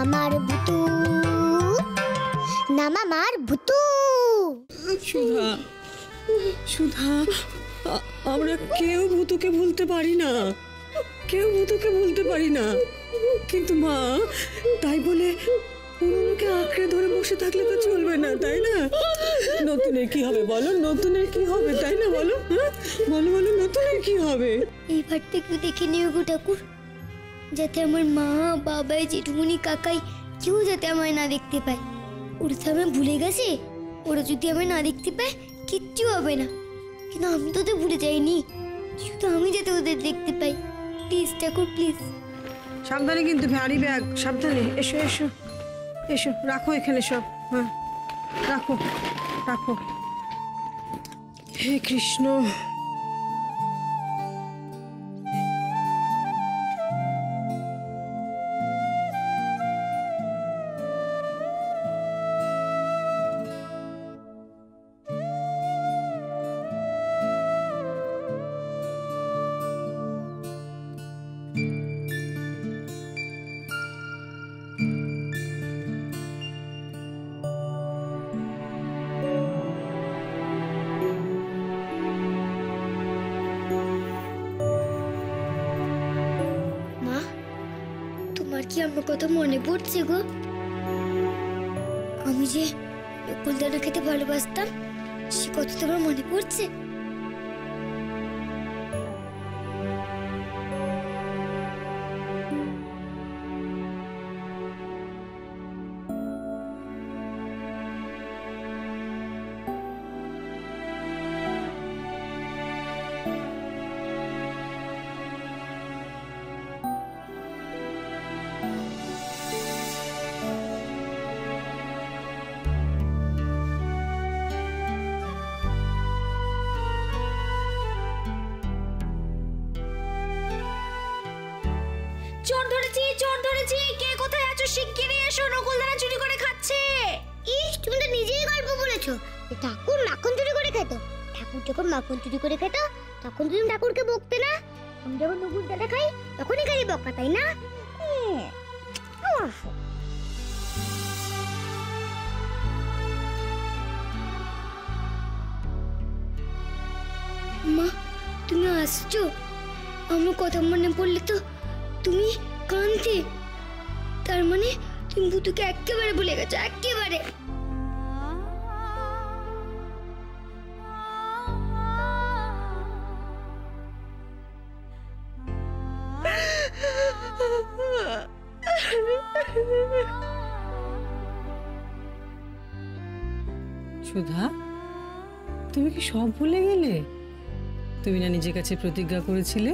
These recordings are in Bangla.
মামার ভুতু, না মামার ভুতু। সুধা, সুধা, আমরা কেউ ভুতুকে ভুলতে পারি না, কেউ ভুতুকে ভুলতে পারি না। কিন্তু মা, তাই বলে পুরনোকে আঁকড়ে ধরে বসে থাকলে তো চলবে না, তাই না? নতুনের কি হবে বলো, নতুনের কি হবে, তাই না? বলো, বলো বলো, নতুনের কি হবে? এইবারটা একটু দেখে নিও গো ঠাকুর, যাতে আমার মা, বাবা, জেঠুমনি, কাকাই কেউ যাতে আমায় না দেখতে পায়। ওরা তো আমি ভুলে গেছে, ওরা যদি আমায় না দেখতে পায় কিচ্ছু হবে না। কিন্তু আমি তো ওদের ভুলে যাইনি, শুধু আমি যাতে ওদের দেখতে পাই। Please Thakur, please. সাবধানে কিন্তু, ভারী ব্যাগ, সাবধানে। এসো এসো এসো, রাখো এখানে সব। হ্যাঁ, রাখো রাখো। হে কৃষ্ণ। কি আমার কথা মনে পড়ছে গো? আমি যে নকুলদানা খেতে ভালোবাসতাম, সে কথা তোমার মনে পড়ছে? চোর ধরেছি, চোর ধরেছি, কে কোথায় আছো? শিগগিরই এসো, নকুলদানা চুরি করে খাচ্ছে। ইস, তুমি তো নিজেই গল্প বলেছো। ঠাকুর মাখন চুরি করে খেত। ঠাকুর যখন মাখন চুরি করে খেত তখন তুমি ঠাকুরকে বকতে না? আমি যখন নকুলদানা খাই তখনই খালি বকা, তাই না? মা, তুমি আসছো? আমার কথা মনে পড়লে তো তুমি কাঁদতে। তার মানে তুমি ভুতুকে একেবারে ভুলে গেছো, একেবারে। সুধা, তুমি কি সব ভুলে গেলে? তুমি না নিজের কাছে প্রতিজ্ঞা করেছিলে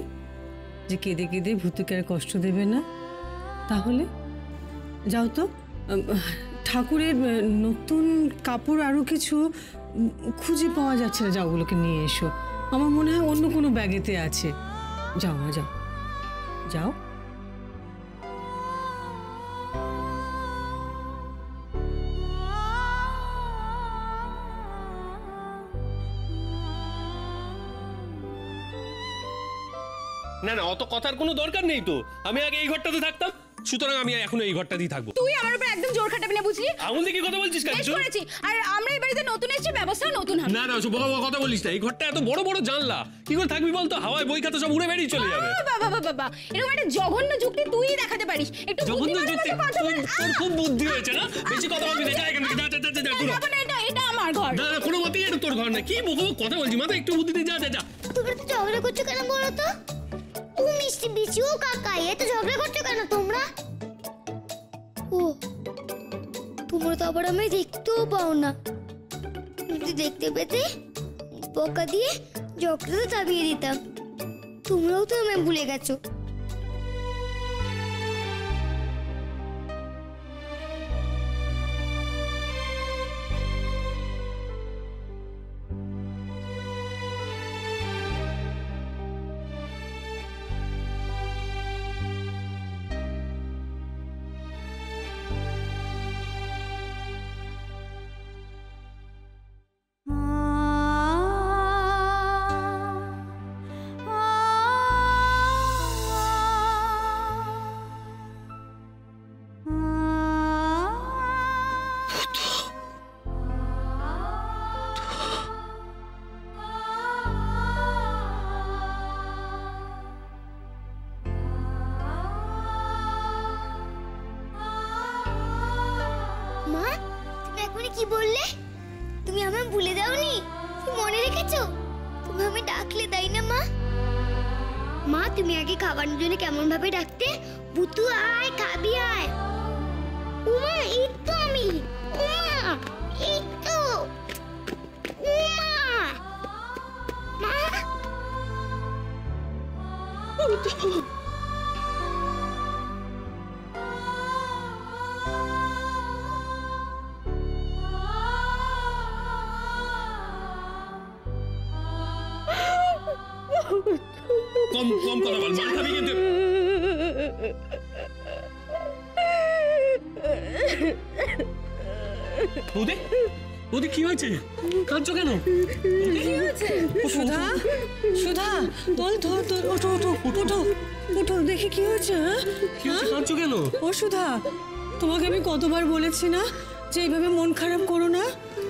যে কেঁদে কেঁদে ভূতুকে আর কষ্ট দেবে না? তাহলে যাও তো, ঠাকুরের নতুন কাপড় আরো কিছু খুঁজে পাওয়া যাচ্ছে না, যাও ওগুলোকে নিয়ে এসো। আমার মনে হয় অন্য কোনো ব্যাগেতে আছে। যাও মা, যাও যাও। না না, অত কথার কোনো দরকার নেই তো। আমি আগে এই ঘরটাতে থাকতাম, সুতরাং আমি এখন এই ঘরটাতেই থাকবো। তুই আমার উপর একদম জোর খাটাবি না, বুঝলি? আগুন দেখে কথা বলছিস কেন? করেছি, আর আমরা এই বাড়িতে নতুন এসেছি, ব্যবস্থাও নতুন হবে। না না, বোকা বোকা কথা বলিস না। এই ঘরটা এত বড় বড় জানলা, কি করে থাকবি বলতো? হাওয়ায় বই খাতা সব উড়ে বেরিয়ে চলে যাবে। বাবা বাবা বাবা, এরকম একটা জঘন্য যুক্তি তুই দেখাতে পারিস? একটু জঘন্য যুক্তি? তোর খুব বুদ্ধি হয়েছে না? বেশি কথা বলবি না, যা এখান থেকে, যা যা যা যা দূর হ। এটা আমার ঘর। না না, কোনো মতেই এটা তোর ঘর না। কি বোকা বোকা কথা বলছিস? মাথা একটু বুদ্ধি দিয়ে যা যা যা। তোমরা তো ঝগড়া করছো কেন বলো তো? তুমি মিষ্টি বিচু কাকাই, এত ঝগড়া করছো কেন তোমরা? ও, তোমরা তো আবার আমায় দেখতেও পাও না। যদি দেখতে পেতে বকা দিয়ে ঝগড়াটা থামিয়ে দিতাম। তোমরাও তো আমায় ভুলে গেছো। কি বললে? তুমি আমায় ভুলে যাওনি? তুমি মনে রেখেছো? তুমি আমায় ডাকলে তাই না মা? মা তুমি আগে খাবারের জন্য কেমন ভাবে ডাকতে? বুতু আয়, খাবি আয়। উমা এই তো আমি। উমা এই তো। উমা মা কম কম কথা বল, মার খাবি কিন্তু। বৌদি, বৌদি কি হয়েছে? কাঁদছো কেন? কি হয়েছে? সুধা, সুধা, বল ধর ধর, ওঠো ওঠো ওঠো ওঠো, দেখি কি হয়েছে? কি হয়েছে, কাঁদছো কেন? ও সুধা, তোমাকে আমি কতবার বলেছি না যে এইভাবে মন খারাপ করো না?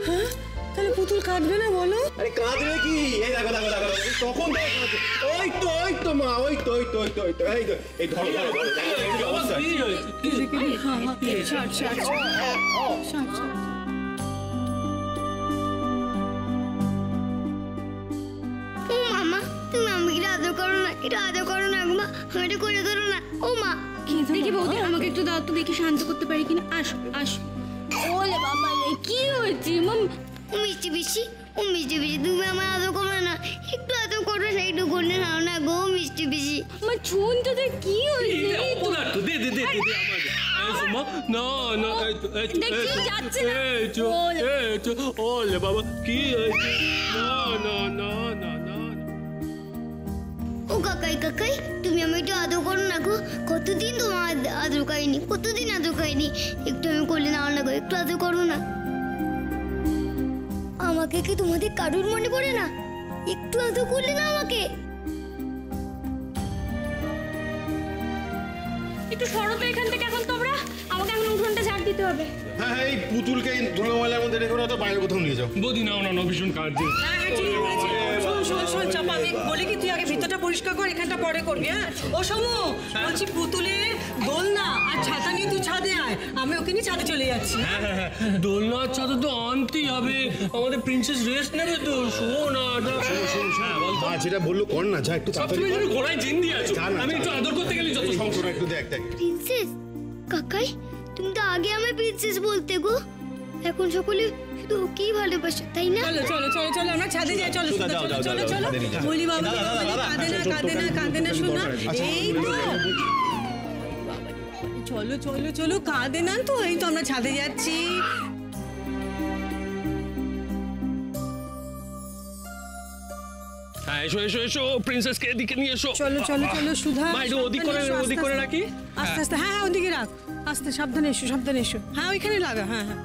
হ্যাঁ, তাহলে পুতুল কাঁদবে না বলো? আরে কাঁদবে কি? এই দেখো দেখো দেখো, তখন দেখো কাঁদছে। ওই তো মা, ওই তো এই ধরো ধরো ধরো, দেখো, দেখো কি অবস্থা। কি হয়েছে? কি হয়েছে? ছাড় ছাড় ছাড় ছাড়। ও মামা, তুমি আমাকে একটু আদর করো না, একটু আদর করো না গো মা, আমি একটু করে ধরো না। ও মা দেখি বৌদি, আমাকে একটু দাও তো, দেখি শান্ত করতে পারি কিনা। আসো আসো। ওলে বাবা রে, কি হয়েছে মাম? ও মিষ্টি পিসি, ও মিষ্টি পিসি, তুমি আমার আদর করো না, একটু আদর করো না, একটু করে নাও না গো মিষ্টি পিসি। আমার ছোনটাদের কি হয়েছে? এই অপদার্থ, দে দে দে দে দে আমাকে। এই সুমা, না না, এই তো এই তো, দেখছি এই তো, যাচ্ছে না। এই তো, এই তো, ওলে বাবা কি হয়েছে? না না না না না। ও কাকাই কাকাই, তুমি আমি একটু আদর করো না গো, কতদিন তোমার আদর খাইনি, কতদিন আদর খাইনি, একটু আমি করলে নাও না গো, একটু আদর করো না। আমাকে কি তোমাদের কারুর মনে পড়ে না? একটু আদর করলে না আমাকে? একটু সরো তো এখান থেকে এখন তোমরা, আমাকে এখন উঠোনটা ঝাড় দিতে হবে। হ্যাঁ এই পুতুলকে ধুলোময়লার মধ্যে রেখো না, তো বাইরে কোথাও নিয়ে যাও। বৌদি নাও না, ভীষণ কাঁদছে। শোন শোন শোন চাপা, আমি বলি কি তুই আগে ভিতরটা পরিষ্কার কর, এখানটা পরে করবি। হ্যাঁ ও সমু, বলছি পুতুলের দোলনা আর ছাতা নিয়ে তুই ছাদে আয়, আমি ওকে নিয়ে ছাদে চলে যাচ্ছি। দোলনার ছাদে তো আনতেই হবে, আমাদের প্রিন্সেস রেস্ট নেবে তো। শোন না, হ্যাঁ বল তো। মা যেটা বললো কর না, যা একটু তাড়াতাড়ি সবসময় কর। তুমি ঘোড়ায় জিন্দি আছো, যা না, আমি যা একটু না। আদর করতে গেলে যত এই সমস্যা। একটু দেখ দেখ। প্রিন্সেস কাকাই, তুমি তো আগে আমায় প্রিন্সেস বলতে গো, এখন সকলে শুধু ওকেই ভালোবাসে তাই না? চলো চলো চলো চলো, আমরা ছাদে যাই, চলো সুধা, সুধা, যাও, চলো যাও, চলো যাও, চলো। ছাদে নিয়ে যাও। বলি বাবা, দাদা, দাদা, দাদা, কাঁদে না আচ্ছা, কাঁদে না কাঁদে না শোনা, আচ্ছা, এই তো চলো চলো চলো, কাঁদে না তো, এই তো আমরা ছাদে যাচ্ছি। হ্যাঁ এসো এসো এসো, প্রিন্সেসকে এদিকে নিয়ে এসো। চলো চলো চলো সুধা, মা, একটু ওদিক করে সাবধানে এসো, ওদিক করে আস্তে রাখি। আস্তে আস্তে, হ্যাঁ হ্যাঁ ওদিকে রাখ, আস্তে, সাবধানে এসো সাবধানে এসো। হ্যাঁ ওইখানে লাগা, হ্যাঁ হ্যাঁ।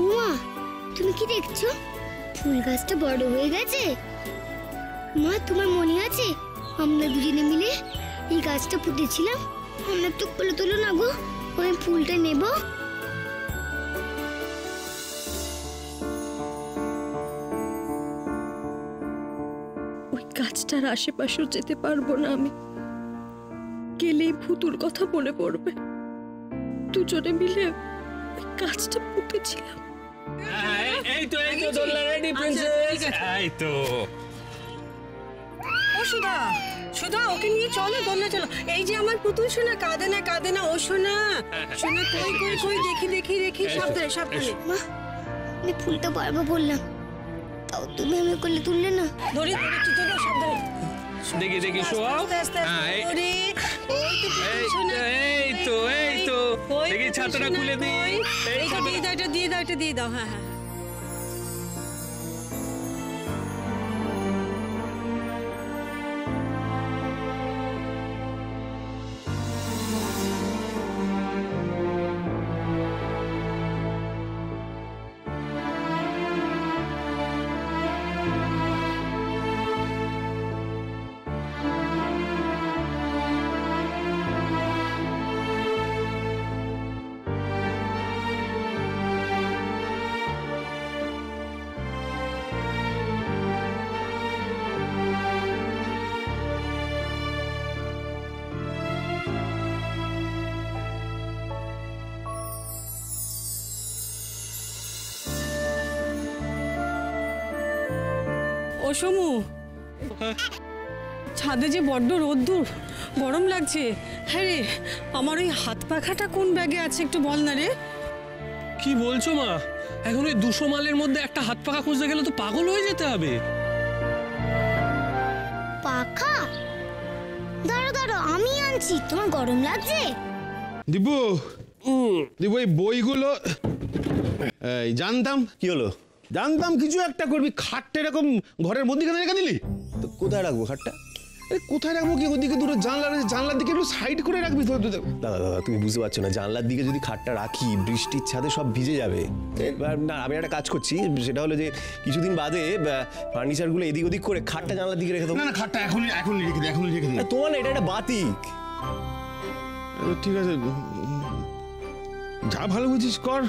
উমা তুমি কি দেখছো? ফুল গাছটা বড় হয়ে গেছে। মা তোমার মনে আছে আমরা দুজনে মিলে এই গাছটা পুঁতেছিলাম? আমরা একটু কোলে তুলো না গো, আমি ফুলটা নেব। ওই গাছটার আশেপাশেও যেতে পারবো না আমি, গেলেই ভুতুর কথা মনে পড়বে। দুজনে মিলে ওই গাছটা পুঁতেছিলাম। এই তো দোলনা রেডি প্রিন্সেস, এই তো। ও সুধা, সুধা ওকে নিয়ে চলো, দোলনা চলো। এই যে আমার পুতুল সোনা, কাঁদে না ও সোনা, সোনা কই কই কই, দেখি দেখি দেখি, সাবধানে সাবধানে। মা আমি ফুলটা পারবো বললাম, তাও তুমি আমি কোলে তুললে না। ধরে ধরে তুই, সাবধানে। দেখি দেখি শোয়াও। হ্যাঁ, এই তো দেখি ছাতাটা খুলে দিই। এই দিয়ে দাও। হ্যাঁ হ্যাঁ ও সমু, ছাদে যে বড্ড রোদ্দুর, গরম লাগছে। হ্যাঁ রে, আমার ওই হাত পাখাটা কোন ব্যাগে আছে একটু বল না রে। কি বলছো মা? এখন ওই 200 মাইলের মধ্যে একটা হাত পাখা খুঁজতে গেলে তো পাগল হয়ে যেতে হবে। পাখা? দাঁড়ো আমি আনছি। তোমার গরম লাগছে? দিবু এই বইগুলো জানতাম। কি হলো? জানতাম কিছু একটা করবি। খাটটা এরকম ঘরের মধ্যেখানে রেখে দিলি তো কোথায় রাখবো খাটটা? কোথায় রাখবো কি? ওদিকে দুটো জানলা রয়েছে, জানলার দিকে একটু সাইড করে রাখবি তো। দাদা তুমি বুঝতে পারছো না, জানলার দিকে যদি খাটটা রাখি বৃষ্টির ছাদে সব ভিজে যাবে। না, আমি একটা কাজ করছি, সেটা হলো যে কিছুদিন বাদে ফার্নিচারগুলো এদিক ওদিক করে খাটটা জানলার দিকে রেখে দেবো। না খাটটা এখনই রেখে দিই। তোমার না, এটা একটা বাতিক। ঠিক আছে, যা ভালো বুঝিস কর।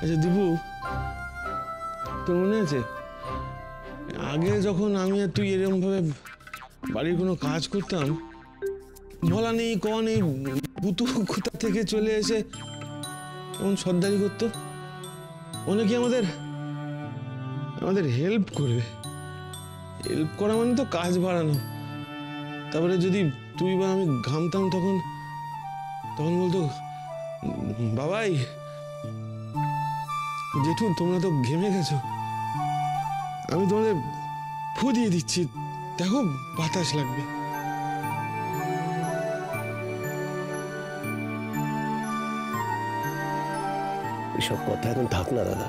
আচ্ছা দিবু, তোর মনে আছে আগে যখন আমি আর তুই এরকম ভাবে বাড়ির কোনো কাজ করতাম, বলা নেই কওয়া নেই, পুতু কোথা থেকে চলে এসে এমন সর্দারি করতো? অনেকে আমাদের হেল্প করবে। হেল্প করা মানে তো কাজ বাড়ানো। তারপরে যদি তুই বা আমি ঘামতাম তখন বলতো, বাবাই জেঠু তোমরা তো ঘেমে গেছো, আমি তোমাদের ফু দিয়ে দিচ্ছি, দেখো বাতাস লাগবে। এসব কথা এখন থাক না দাদা।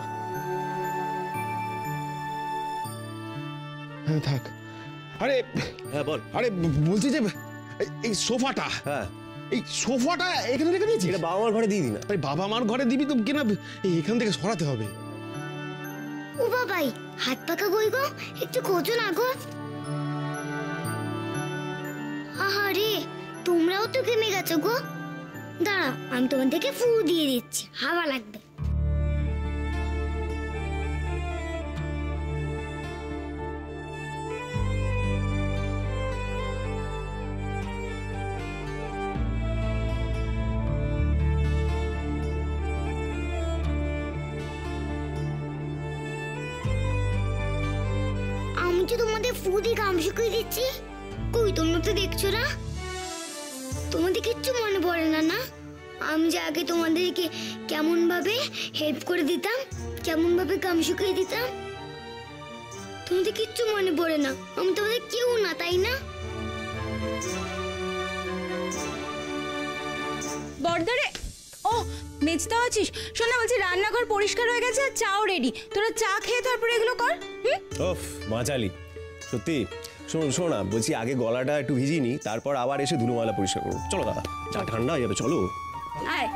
হ্যাঁ থাক। আরে হ্যাঁ বল। আরে বলছি যে এই সোফাটা, হ্যাঁ এই সোফাটা এখানে রেখে দিয়েছি। এটা বাবা মার ঘরে দিয়ে দিই না? আরে বাবা মার ঘরে দিবি তো কিনা, এখান থেকে সরাতে হবে। ও বাবাই, হাত পাখা কই গো? একটু খোঁজো না গো। আহারে, তোমরাও তো ঘেমে গেছো গো। দাঁড়া, আমি তোমাদেরকে ফু দিয়ে দিচ্ছি, হাওয়া লাগবে। আমি তো তোমাদের ফু দিয়ে ঘাম শুকিয়ে দিচ্ছি, কই তোমরা তো দেখছো না? তোমাদের কিচ্ছু মনে পড়ে না না? আমি যে আগে তোমাদেরকে কেমন ভাবে হেল্প করে দিতাম, কেমন ভাবে ঘাম শুকিয়ে দিতাম, তোমাদের কিচ্ছু মনে পড়ে না। আমি তোমাদের কেউ না, তাই না? বর্দারে, ও মেজদাও আছিস? শোনা, বলছি রান্নাঘর পরিষ্কার হয়ে গেছে আর চাও রেডি। তোরা চা খেয়ে তারপরে এগুলো কর। ওফ মাচালি, সত্যি। শোনা, বলছি আগে গলাটা একটু ভিজিয়ে নি, তারপর আবার এসে ধুলোমালা পরিষ্কার করবো। চলো দাদা, চা ঠান্ডা হয়ে যাবে, চলো। আয়।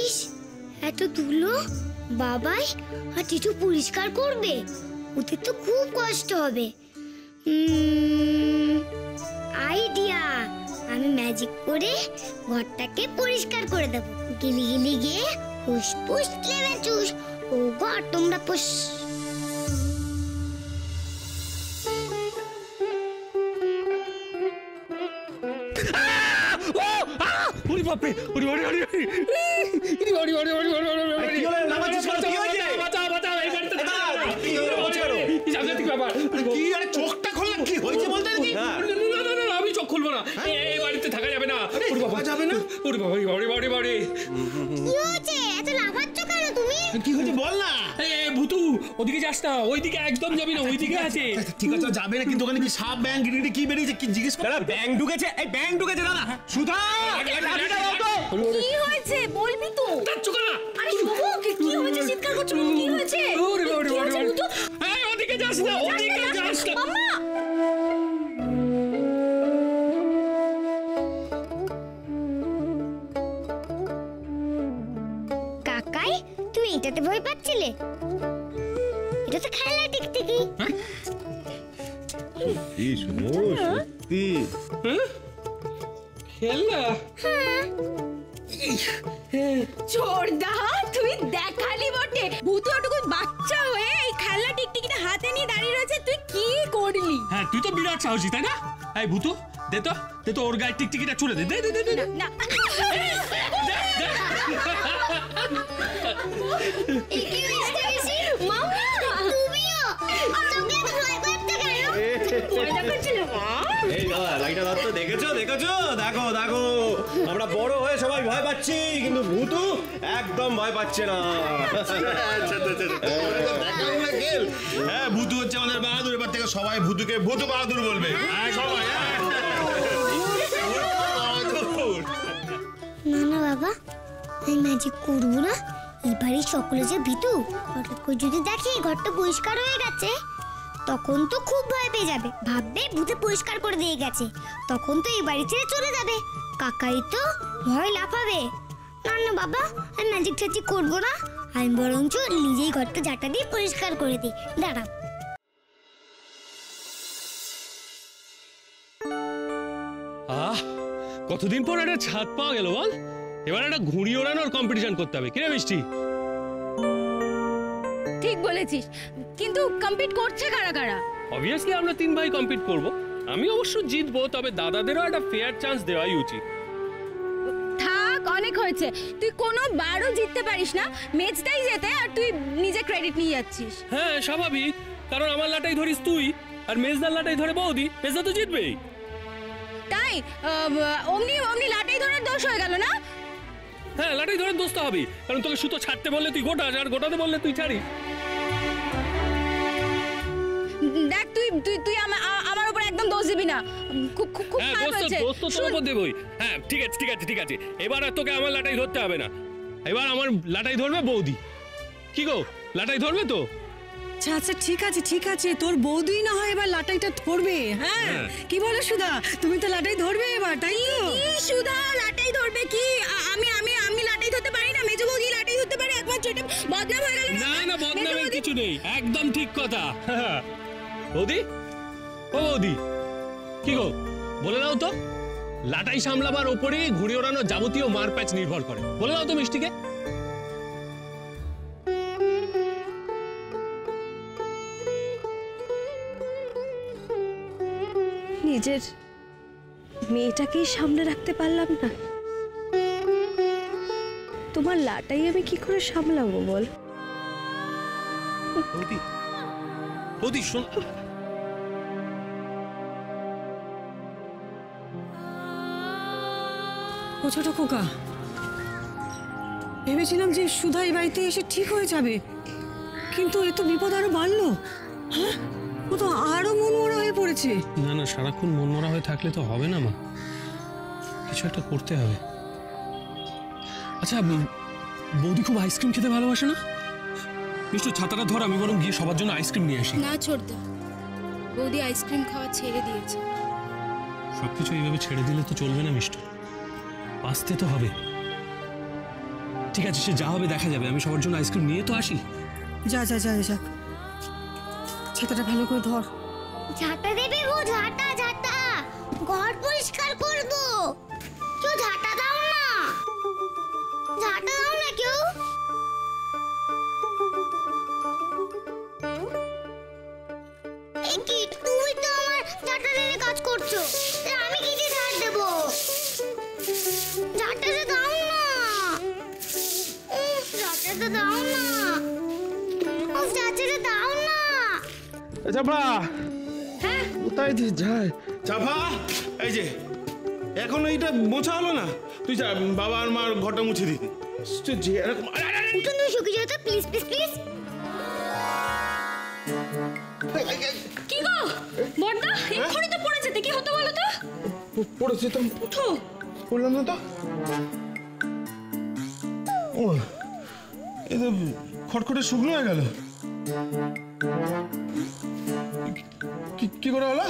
ইস, এত ধুলো বাবাই আর টিটু পরিষ্কার করবে? ওদের তো খুব কষ্ট হবে। আইডিয়া, আমি ম্যাজিক করে ঘরটাকে পরিষ্কার করে দেব। গিলি গিলি গিয়ে হুসপুস লেবে চুস, ও ঘর তোমরা পুষ। ওরে বাপরে, ওরে ওরে ওরে ওরে ওরে ওরে ওরে ওরে ওরে ওরে কি হলো? লাফাচ্ছিস কেন? কি হয়েছে? বাঁচাও বাঁচাও, এই গাড়িতে কি হলো? কি ব্যাপার? কি আরে চোখটা খুললে কি হয়েছে বলতে নাকি? হ্যাঁ এই বাড়িতে থাকা যাবে না। ওরে বাবা, যাবে না? ওরে বাবা, বাড়ি বাড়ি বাড়ি। কি হয়েছে? এত লাফাচ্ছ কেন তুমি? কি হয়েছে বল না। ভূতু, ওদিকে যাস না, ওইদিকে একদম যাবি না, ওইদিকে আছে। ঠিক আছে যাবে না, কিন্তু ওখানে কি সাপ ব্যাং গিরিগিরি কি বেরিয়েছে কি জিজ্ঞেস কর। দাদা ব্যাং ঢুকেছে, এই ব্যাং ঢুকেছে দাদা। সুধা কি হয়েছে বলবি তো? আরে বাবু, কি হয়েছে? চিৎকার করছো কেন? কি হয়েছে? ওরে বাবা, কি হয়েছে ভূতু? ওদিকে যাস না, ওদিকে যাস না। মাম্মা, কাকাই, তুমি এটাতে ভয় পাচ্ছিলে? এটা তো খেলা টিকটিকি। কি শুনো সত্যি খেলনা? চোরদা, তুই দেখালি বটে। ভূতু ওটুকু বাচ্চা হয়ে এই খেলনা টিকটিকিটা হাতে নিয়ে দাঁড়িয়ে রয়েছে, তুই কি করলি? হ্যাঁ, তুই তো বিরাট সাহসী, তাই না? এই ভূতু, দে তো ওর গায়ে টিকটিকিটা ছুড়ে দে। দে দে দে দে। না, এই কি মিষ্টি মিষ্টি? মাম্মা, তুমিও? তোমরা তো ভয় করতে কেন? মজা করছিল মা। এই দাদা লাইটা দাও তো, দেখেছো দেখেছো, দেখো দেখো, আমরা বড় হয়ে সবাই ভয় পাচ্ছি, কিন্তু ভূতু একদম ভয় পাচ্ছে না। হ্যাঁ ভূতু হচ্ছে আমাদের বাহাদুর, এবার থেকে সবাই ভূতুকে ভূতু বাহাদুর বলবে। সবাই না না বাবা, আমি ম্যাজিক করবো না। এই বাড়ির সকলে যে ভীতু, হঠাৎ করে যদি দেখি ঘরটা পরিষ্কার হয়ে গেছে, তখন তো খুব ভয় পেয়ে যাবে, ভাববে ভূতে পরিষ্কার করে দিয়ে গেছে, তখন তো এই বাড়ি ছেড়ে চলে যাবে। কাকাই তো ভয় লাফাবে। না না বাবা, আমি ম্যাজিক ট্যাজিক করবো না, আমি বরঞ্চ নিজেই ঘরটা ঝাঁটা দিয়ে পরিষ্কার করে দিই। দাঁড়াও। কতদিন পর একটা ছাদ পাওয়া গেল বল। এবার একটা ঘুড়ি ওড়ানোর কম্পিটিশন করতে হবে, কিরে মিষ্টি? ঠিক বলেছিস, কিন্তু কম্পিট করছে কারা কারা? অবভিয়াসলি আমরা 3 ভাই কম্পিট করব। আমি অবশ্য জিতবো, তবে দাদাদেরও একটা ফেয়ার চান্স দেওয়াই উচিত। থাক, অনেক হয়েছে। তুই কোনো বারও জিততে পারিস না, ম্যাচটাই জেতে আর তুই নিজে ক্রেডিট নিয়ে যাচ্ছিস। হ্যাঁ স্বাভাবিক, কারণ আমার লাটাই ধরিস তুই, আর মেজদার লাটাই ধরে বৌদি, মেজদা তো জিতবেই। তাই অমনি অমনি লাটাই ধরার দোষ হয়ে গেল না? হ্যাঁ, লাটাই ধরে দোষ তো হবেই, কারণ তোকে সুতো ছাড়তে বললে তুই গোটাস, আর গোটাতে বললে তুই ছাড়িস। দেখ, তুই তুই তুই আমার উপর একদম দোষ দিবি না। খুব খুব খুব হ্যাঁ, খারাপ হয়েছে। দোষ তো তোর উপর দেবই। হ্যাঁ ঠিক আছে ঠিক আছে ঠিক আছে, এবার আর তোকে আমার লাটাই ধরতে হবে না, এবার আমার লাটাই ধরবে বৌদি। কি গো, লাটাই ধরবে তো? আচ্ছা আচ্ছা, ঠিক আছে, তোর বৌদি না হয় এবার লাটাইটা ধরবে। হ্যাঁ, কি বলো সুধা, তুমি তো লাটাই ধরবে এবার, তাই তো? কি সুধা লাটাই ধরবে? কি আমি আমি আমি লাটাই ধরতে পারি না? মেজো বৌদি লাটাই ধরতে পারে, একমাত্র এটা বদনাম হয়ে গেল না না, বদনামের কিছু নেই, একদম ঠিক কথা। বৌদি, ও বৌদি, কি গো বলে দাও তো, লাটাই সামলাবার ওপরে ঘুড়ি ওড়ানোর যাবতীয় মারপ্যাচ নির্ভর করে, বলে দাও তো মিষ্টিকে। নিজের মেয়েটাকেই সামনে রাখতে পারলাম না, তোমার লাটাই আমি কি করে সামলাবো বল? বৌদি, বৌদি শোন। ও ছোট খোকা, ভেবেছিলাম যে সুধা এই বাড়িতে এসে ঠিক হয়ে যাবে, কিন্তু এ তো বিপদ আরো বাড়লো। হ্যাঁ, ও তো আরো মনমরা হয়ে পড়েছে। না না, সারাক্ষণ মনমরা হয়ে থাকলে তো হবে না মা, কিছু একটা করতে হবে। আচ্ছা, বৌদি খুব আইসক্রিম খেতে ভালোবাসে না? মিষ্টি ছাতাটা ধর, আমি বরং গিয়ে সবার জন্য আইসক্রিম নিয়ে আসি। না ছোটদা, বৌদি আইসক্রিম খাওয়া ছেড়ে দিয়েছে। সবকিছু এইভাবে ছেড়ে দিলে তো চলবে না মিষ্টি, বাঁচতে তো হবে। ঠিক আছে, সে যা হবে দেখা যাবে, আমি সবার জন্য আইসক্রিম নিয়ে তো আসি। যা যা যা যা, ছাতাটা ভালো করে ধর। ঝাঁটা দেবে গো, ঝাঁটা ঝাঁটা, ঘর পরিষ্কার করবো। কেউ ঝাঁটা দাও না, ঝাঁটা দাও না কেউ। এই কি, তুমি তো আমার ঝাঁটা দিয়ে কাজ করছো, আমি কি দিয়ে ঝাঁট দেবো? ঝাঁটাটা দাও না, ঝাঁটাটা দাও না, ঝাঁটাটা দাও না। চাপা, কোথায় দিয়ে যায়? চাপা, এই যে এখন এইটা মোছা হলো না? তুই যা বাবা আর মার ঘরটা মুছে দিতে। যে এরকম উঠুন, তুমি শুকিয়ে যাও তো, প্লিজ প্লিজ প্লিজ। কি গো বড়দা, এক্ষুনি তো পড়ে যেতে, কি হতো বলো তো? পড়েছে তো, উঠো। পড়লাম না তো। ও এ তো খটখটে শুকনো হয়ে গেল। কি করে হলো?